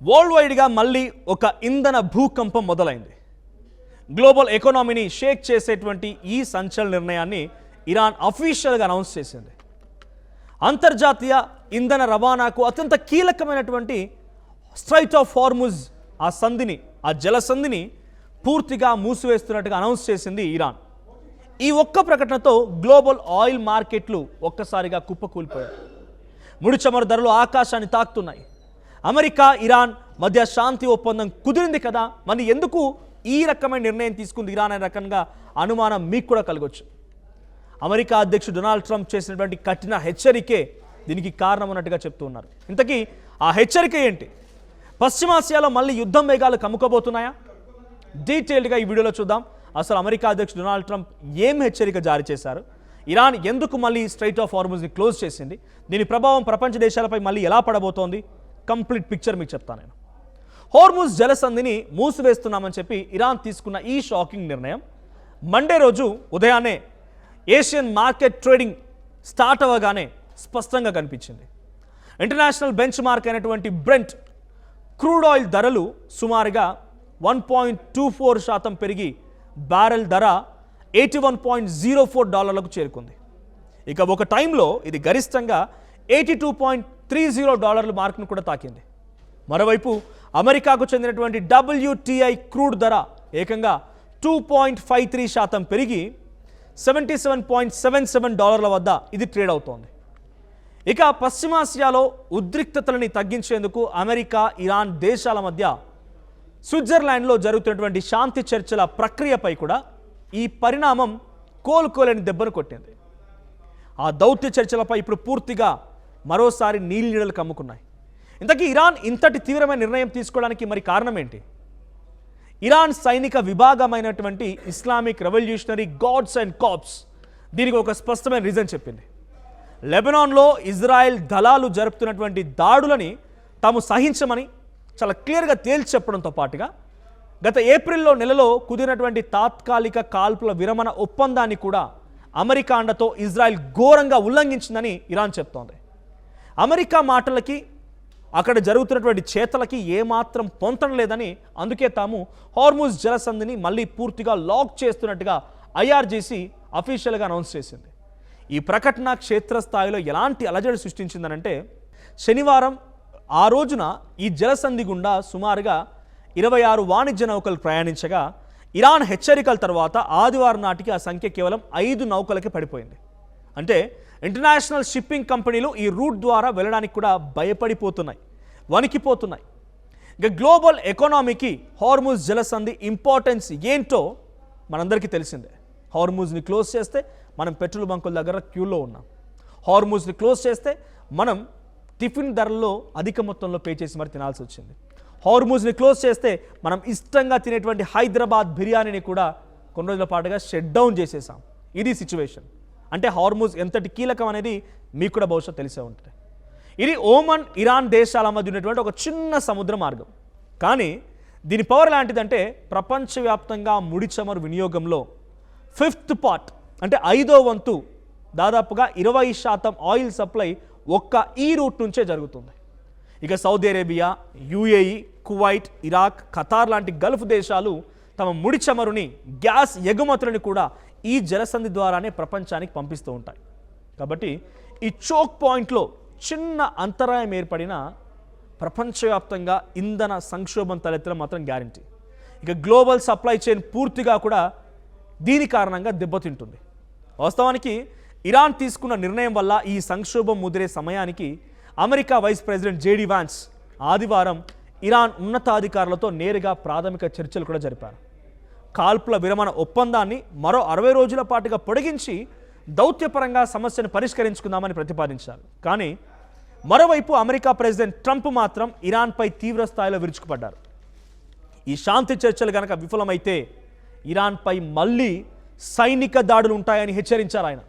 World వైడ్గా మళ్ళీ ఒక ఇంధన భూకంపం మొదలైంది. గ్లోబల్ ఎకానమీని షేక్ చేసేటువంటి ఈ సంచలన నిర్ణయాన్ని ఇరాన్ అఫీషియల్గా అనౌన్స్ చేసింది. అంతర్జాతీయ ఇంధన రవాణాకు అత్యంత కీలకమైనటువంటి స్ట్రైట్ ఆఫ్ హార్ముజ్ ఆ జలసంధిని పూర్తిగా మూసివేస్తున్నట్టుగా అనౌన్స్ చేసింది ఇరాన్. ఈ ఒక్క ప్రకటనతో గ్లోబల్ ఆయిల్ మార్కెట్లు ఒక్కసారిగా కుప్పకూలిపోయాయి. ముడి చమురు ధరలు ఆకాశాన్ని తాకుతున్నాయి. అమెరికా ఇరాన్ మధ్య శాంతి ఒప్పందం కుదిరింది కదా, మరి ఎందుకు ఈ రకమైన నిర్ణయం తీసుకుంది ఇరాన్ అనే రకంగా అనుమానం మీకు కూడా కలగొచ్చు. అమెరికా అధ్యక్షుడు డొనాల్డ్ ట్రంప్ చేసినటువంటి కఠిన హెచ్చరికే దీనికి కారణం అన్నట్టుగా చెప్తున్నారు. ఇంతకీ ఆ హెచ్చరిక ఏంటి? పశ్చిమాసియాలో మళ్ళీ యుద్ధం వేగాలు కమ్ముకోబోతున్నాయా? డీటెయిల్డ్గా ఈ వీడియోలో చూద్దాం. అసలు అమెరికా అధ్యక్షుడు డొనాల్డ్ ట్రంప్ ఏం హెచ్చరిక జారీ చేశారు, ఇరాన్ ఎందుకు మళ్ళీ స్ట్రైట్ ఆఫ్ హార్ముజ్ని క్లోజ్ చేసింది, దీని ప్రభావం ప్రపంచ దేశాలపై మళ్ళీ ఎలా పడబోతోంది, కంప్లీట్ పిక్చర్ మీకు చెప్తాను నేను. హార్ముజ్ జలసంధిని మూసివేస్తున్నామని చెప్పి ఇరాన్ తీసుకున్న ఈ షాకింగ్ నిర్ణయం మండే రోజు ఉదయాన్నే ఏషియన్ మార్కెట్ ట్రేడింగ్ స్టార్ట్ అవ్వగానే స్పష్టంగా కనిపించింది. ఇంటర్నేషనల్ బెంచ్ మార్క్ అయినటువంటి బ్రెంట్ క్రూడ్ ఆయిల్ ధరలు సుమారుగా 1.24% పెరిగి బ్యారెల్ ధర $81.04 చేరుకుంది. ఇక ఒక టైంలో ఇది గరిష్టంగా $82.30 మార్క్ను కూడా తాకింది. మరోవైపు అమెరికాకు చెందినటువంటి WTI క్రూడ్ ధర ఏకంగా 2.53% పెరిగి $77.77 వద్ద ఇది ట్రేడ్ అవుతోంది. ఇక పశ్చిమాసియాలో ఉద్రిక్తతలని తగ్గించేందుకు అమెరికా ఇరాన్ దేశాల మధ్య స్విట్జర్లాండ్లో జరుగుతున్నటువంటి శాంతి చర్చల ప్రక్రియపై కూడా ఈ పరిణామం కోలుకోలేని దెబ్బను కొట్టింది. ఆ దౌత్య చర్చలపై ఇప్పుడు పూర్తిగా మరోసారి నీళ్ళనీడలు కమ్ముకున్నాయి. ఇంతకీ ఇరాన్ ఇంతటి తీవ్రమైన నిర్ణయం తీసుకోవడానికి మరి కారణం ఏంటి? ఇరాన్ సైనిక విభాగమైనటువంటి Islamic revolutionary guards and corps దీనికి ఒక స్పష్టమైన రీజన్ చెప్పింది. లెబనాన్లో ఇజ్రాయెల్ దళాలు జరుపుతున్నటువంటి దాడులని తాము సహించమని చాలా క్లియర్గా తేల్చి చెప్పడంతో పాటుగా గత ఏప్రిల్లో నెలలో కుదిరినటువంటి తాత్కాలిక కాల్పుల విరమణ ఒప్పందాన్ని కూడా అమెరికా అండతో ఇజ్రాయెల్ ఘోరంగా ఉల్లంఘించిందని ఇరాన్ చెప్తోంది. అమెరికా మాటలకి అక్కడ జరుగుతున్నటువంటి చేతలకి ఏమాత్రం పొంతన లేదని, అందుకే తాము హార్ముజ్ జలసంధిని మళ్ళీ పూర్తిగా లాక్ చేస్తున్నట్టుగా IRGC అఫీషియల్గా అనౌన్స్ చేసింది. ఈ ప్రకటన క్షేత్రస్థాయిలో ఎలాంటి అలజడి సృష్టించిందనంటే, శనివారం ఆ రోజున ఈ జలసంధి గుండా సుమారుగా 26 వాణిజ్య నౌకలు ప్రయాణించగా ఇరాన్ హెచ్చరికల తర్వాత ఆదివారం నాటికి ఆ సంఖ్య కేవలం 5 నౌకలకి పడిపోయింది. అంటే ఇంటర్నేషనల్ షిప్పింగ్ కంపెనీలు ఈ రూట్ ద్వారా వెళ్ళడానికి కూడా భయపడిపోతున్నాయి, వణికిపోతున్నాయి. ఇక గ్లోబల్ ఎకానమీకి హార్ముజ్ జలసంధి ఇంపార్టెన్స్ ఏంటో మనందరికీ తెలిసిందే. హార్ముజ్ని క్లోజ్ చేస్తే మనం పెట్రోల్ బంకుల దగ్గర క్యూలో ఉన్నాం. హార్ముజ్ని క్లోజ్ చేస్తే మనం టిఫిన్ ధరల్లో అధిక మొత్తంలో పే చేసి మరి తినాల్సి వచ్చింది. హార్ముజ్ని క్లోజ్ చేస్తే మనం ఇష్టంగా తినేటువంటి హైదరాబాద్ బిర్యానీని కూడా కొన్ని రోజుల పాటుగా షట్ డౌన్ చేసేసాం. ఇది సిచ్యువేషన్. అంటే హార్ముజ్ ఎంతటి కీలకం అనేది మీకు కూడా బహుశా తెలిసే ఉంటుంది. ఇది ఓమన్ ఇరాన్ దేశాల మధ్య ఉన్నటువంటి ఒక చిన్న సముద్ర మార్గం. కానీ దీని పవర్ లాంటిదంటే ప్రపంచవ్యాప్తంగా ముడి చమురు వినియోగంలో 5th పార్ట్ అంటే 5వ వంతు దాదాపుగా 20% ఆయిల్ సప్లై ఒక్క ఈ రూట్ నుంచే జరుగుతుంది. ఇక Saudi Arabia, UAE, Kuwait, Iraq, Qatar లాంటి గల్ఫ్ దేశాలు తమ ముడి చమురుని, గ్యాస్ ఎగుమతులను కూడా ఈ జలసంధి ద్వారానే ప్రపంచానికి పంపిస్తూ ఉంటాయి. కాబట్టి ఈ చోక్ పాయింట్లో చిన్న అంతరాయం ఏర్పడినా ప్రపంచవ్యాప్తంగా ఇంధన సంక్షోభం తలెత్తడం మాత్రం గ్యారంటీ. ఇక గ్లోబల్ సప్లై చైన్ పూర్తిగా కూడా దీని కారణంగా దెబ్బతింటుంది. వాస్తవానికి ఇరాన్ తీసుకున్న నిర్ణయం వల్ల ఈ సంక్షోభం ముదిరే సమయానికి America vice president JD Vance ఆదివారం ఇరాన్ ఉన్నతాధికారులతో నేరుగా ప్రాథమిక చర్చలు కూడా జరిపారు. కాల్పుల విరమణ ఒప్పందాన్ని మరో 60 రోజుల పాటుగా పొడిగించి దౌత్యపరంగా సమస్యను పరిష్కరించుకుందామని ప్రతిపాదించారు. కానీ మరోవైపు అమెరికా ప్రెసిడెంట్ ట్రంప్ మాత్రం ఇరాన్పై తీవ్ర స్థాయిలో విరుచుకుపడ్డారు. ఈ శాంతి చర్చలు కనుక విఫలమైతే ఇరాన్పై మళ్ళీ సైనిక దాడులు ఉంటాయని హెచ్చరించారు ఆయన.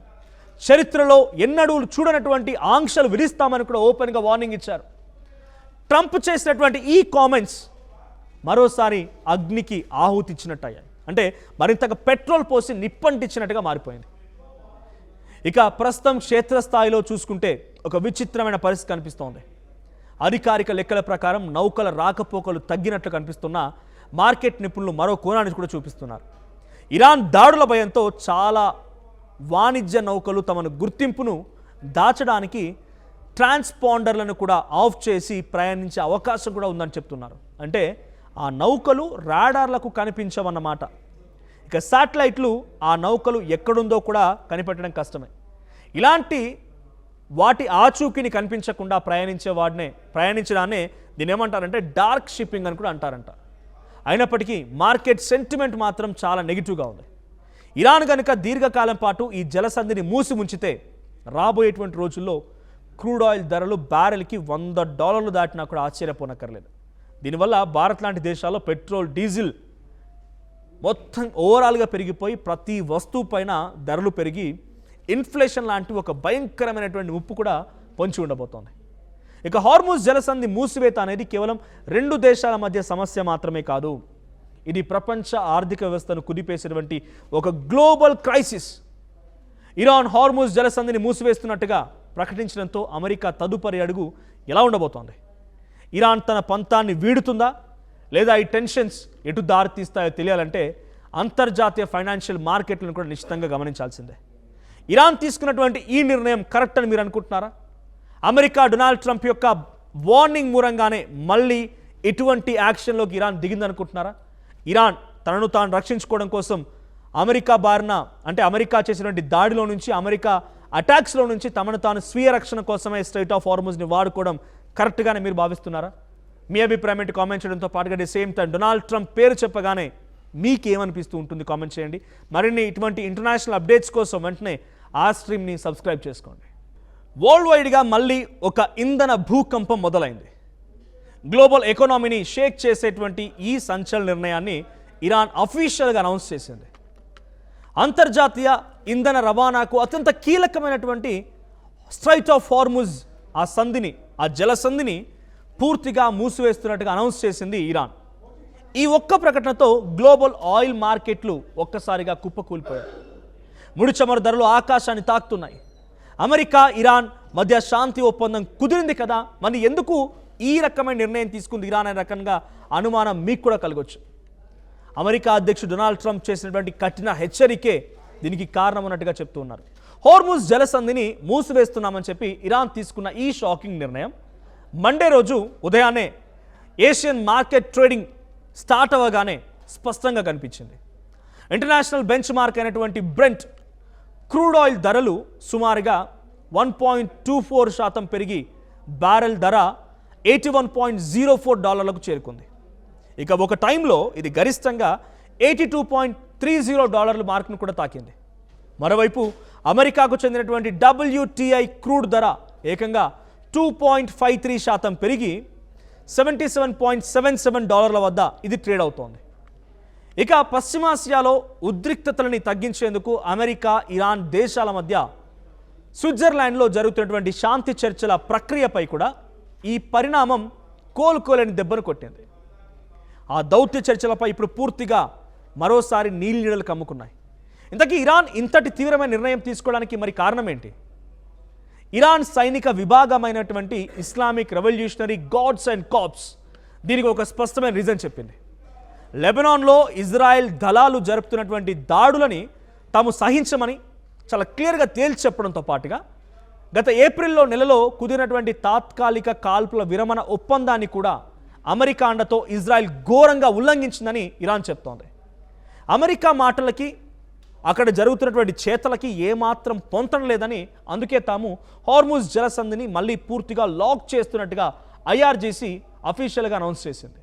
చరిత్రలో ఎన్నడూ చూడనటువంటి ఆంక్షలు విధిస్తామని కూడా ఓపెన్గా వార్నింగ్ ఇచ్చారు. ట్రంప్ చేసినటువంటి ఈ కామెంట్స్ మరోసారి అగ్నికి ఆహుతి ఇచ్చినట్టయ్యాయి. అంటే మరింతగా పెట్రోల్ పోసి నిప్పంటిచ్చినట్టుగా మారిపోయింది. ఇక ప్రస్తుతం క్షేత్రస్థాయిలో చూసుకుంటే ఒక విచిత్రమైన పరిస్థితి కనిపిస్తోంది. అధికారిక లెక్కల ప్రకారం నౌకల రాకపోకలు తగ్గినట్లు కనిపిస్తున్న మార్కెట్ నిపుణులు మరో కోణాన్ని కూడా చూపిస్తున్నారు. ఇరాన్ దాడుల భయంతో చాలా వాణిజ్య నౌకలు తమను గుర్తింపును దాచడానికి ట్రాన్స్పాండర్లను కూడా ఆఫ్ చేసి ప్రయాణించే అవకాశం కూడా ఉందని చెప్తున్నారు. అంటే ఆ నౌకలు రాడార్లకు కనిపించవన్నమాట. ఇక శాటిలైట్లు ఆ నౌకలు ఎక్కడుందో కూడా కనిపెట్టడం కష్టమే. ఇలాంటి వాటి ఆచూకీని కనిపించకుండా ప్రయాణించడాన్నే దీని ఏమంటారంటే డార్క్ షిప్పింగ్ అని కూడా అంటారంట. అయినప్పటికీ మార్కెట్ సెంటిమెంట్ మాత్రం చాలా నెగిటివ్గా ఉంది. ఇరాన్ కనుక దీర్ఘకాలం పాటు ఈ జలసంధిని మూసి ఉంచితే రాబోయేటువంటి రోజుల్లో క్రూడ్ ఆయిల్ ధరలు బ్యారెల్కి $100 దాటినా కూడా ఆశ్చర్యపోనక్కర్లేదు. దీనివల్ల భారత్ లాంటి దేశాల్లో పెట్రోల్, డీజిల్ మొత్తం ఓవరాల్గా పెరిగిపోయి ప్రతి వస్తువు పైన ధరలు పెరిగి ఇన్ఫ్లేషన్ లాంటి ఒక భయంకరమైనటువంటి ముప్పు కూడా పొంచి ఉండబోతోంది. ఇక హార్ముజ్ జలసంధి మూసివేత అనేది కేవలం 2 దేశాల మధ్య సమస్య మాత్రమే కాదు, ఇది ప్రపంచ ఆర్థిక వ్యవస్థను కుదిపేసినటువంటి ఒక గ్లోబల్ క్రైసిస్. ఇరాన్ హార్ముజ్ జలసంధిని మూసివేస్తున్నట్టుగా ప్రకటించడంతో అమెరికా తదుపరి అడుగు ఎలా ఉండబోతోంది? ఇరాన్ తన పంతాన్ని వీడుతుందా లేదా ఈ టెన్షన్స్ ఎటు దారితీస్తాయో తెలియాలంటే అంతర్జాతీయ ఫైనాన్షియల్ మార్కెట్లను కూడా నిశ్చితంగా గమనించాల్సిందే. ఇరాన్ తీసుకున్నటువంటి ఈ నిర్ణయం కరెక్ట్ అని మీరు అనుకుంటున్నారా? అమెరికా డొనాల్డ్ ట్రంప్ యొక్క వార్నింగ్ మూలంగానే మళ్ళీ ఇటువంటి యాక్షన్లోకి ఇరాన్ దిగిందనుకుంటున్నారా? ఇరాన్ తనను తాను రక్షించుకోవడం కోసం అమెరికా చేసినటువంటి దాడిలో నుంచి, అమెరికా అటాక్స్లో నుంచి తమను తాను స్వీయ రక్షణ కోసమే స్ట్రైట్ ఆఫ్ హార్ముజ్ని వాడుకోవడం కరెక్ట్గానే మీరు భావిస్తున్నారా? మీ అభిప్రాయం ఏంటి కామెంట్ చేయడంతో పాటుగా సేమ్ టైం డొనాల్డ్ ట్రంప్ పేరు చెప్పగానే మీకేమనిపిస్తూ ఉంటుంది కామెంట్ చేయండి. మరిన్ని ఇటువంటి ఇంటర్నేషనల్ అప్డేట్స్ కోసం వెంటనే ఆ స్ట్రీమ్ని సబ్స్క్రైబ్ చేసుకోండి. వరల్డ్ వైడ్గా మళ్ళీ ఒక ఇంధన భూకంపం మొదలైంది. గ్లోబల్ ఎకానమీని షేక్ చేసేటువంటి ఈ సంచలన నిర్ణయాన్ని ఇరాన్ అఫీషియల్గా అనౌన్స్ చేసింది. అంతర్జాతీయ ఇంధన రవాణాకు అత్యంత కీలకమైనటువంటి స్ట్రైట్ ఆఫ్ హార్ముజ్ ఆ జలసంధిని పూర్తిగా మూసివేస్తున్నట్టుగా అనౌన్స్ చేసింది ఇరాన్. ఈ ఒక్క ప్రకటనతో గ్లోబల్ ఆయిల్ మార్కెట్లు ఒక్కసారిగా కుప్పకూలిపోయాయి. ముడి చమురు ధరలు ఆకాశాన్ని తాకుతున్నాయి. అమెరికా, ఇరాన్ మధ్య శాంతి ఒప్పందం కుదిరింది కదా, మరి ఎందుకు ఈ రకమైన నిర్ణయం తీసుకుంది ఇరాన్ అనే రకంగా అనుమానం మీకు కూడా కలగొచ్చు. అమెరికా అధ్యక్షుడు డొనాల్డ్ ట్రంప్ చేసినటువంటి కఠిన హెచ్చరికే దీనికి కారణం అన్నట్టుగా చెప్తూ ఉన్నారు. హార్ముజ్ జలసంధిని మూసివేస్తున్నామని చెప్పి ఇరాన్ తీసుకున్న ఈ షాకింగ్ నిర్ణయం మండే రోజు ఉదయాన్నే ఏషియన్ మార్కెట్ ట్రేడింగ్ స్టార్ట్ అవ్వగానే స్పష్టంగా కనిపించింది. ఇంటర్నేషనల్ బెంచ్ మార్క్ అయినటువంటి బ్రెంట్ క్రూడ్ ఆయిల్ ధరలు సుమారుగా 1.24% పెరిగి బ్యారెల్ ధర $81.04కు చేరుకుంది. ఇక ఒక టైంలో ఇది గరిష్టంగా $82.30 మార్క్ను కూడా తాకింది. మరోవైపు అమెరికాకు చెందినటువంటి WTI క్రూడ్ ధర ఏకంగా 2.53% పెరిగి $77.77 వద్ద ఇది ట్రేడ్ అవుతోంది. ఇక పశ్చిమాసియాలో ఉద్రిక్తతలని తగ్గించేందుకు అమెరికా, ఇరాన్ దేశాల మధ్య స్విట్జర్లాండ్లో జరుగుతున్నటువంటి శాంతి చర్చల ప్రక్రియపై కూడా ఈ పరిణామం కోలుకోలేని దెబ్బను కొట్టింది. ఆ దౌత్య చర్చలపై ఇప్పుడు పూర్తిగా మరోసారి నీళ్లు కమ్ముకున్నాయి. ఇంతకీ ఇరాన్ ఇంతటి తీవ్రమైన నిర్ణయం తీసుకోవడానికి మరి కారణం ఏంటి? ఇరాన్ సైనిక విభాగమైనటువంటి Islamic revolutionary guards and corps దీనికి ఒక స్పష్టమైన రీజన్ చెప్పింది. లెబనాన్లో ఇజ్రాయెల్ దళాలు జరుపుతున్నటువంటి దాడులని తాము సహించమని చాలా క్లియర్గా తేల్చి చెప్పడంతో పాటుగా గత ఏప్రిల్లో నెలలో కుదిరినటువంటి తాత్కాలిక కాల్పుల విరమణ ఒప్పందాన్ని కూడా అమెరికా అండతో ఇజ్రాయెల్ ఘోరంగా ఉల్లంఘించిందని ఇరాన్ చెప్తోంది. అమెరికా మాటలకి అక్కడ జరుగుతున్నటువంటి చేతలకి ఏమాత్రం పొంతన లేదని, అందుకే తాము హార్ముజ్ జలసంధిని మళ్ళీ పూర్తిగా లాక్ చేస్తున్నట్టుగా IRGC అఫీషియల్గా అనౌన్స్ చేసింది.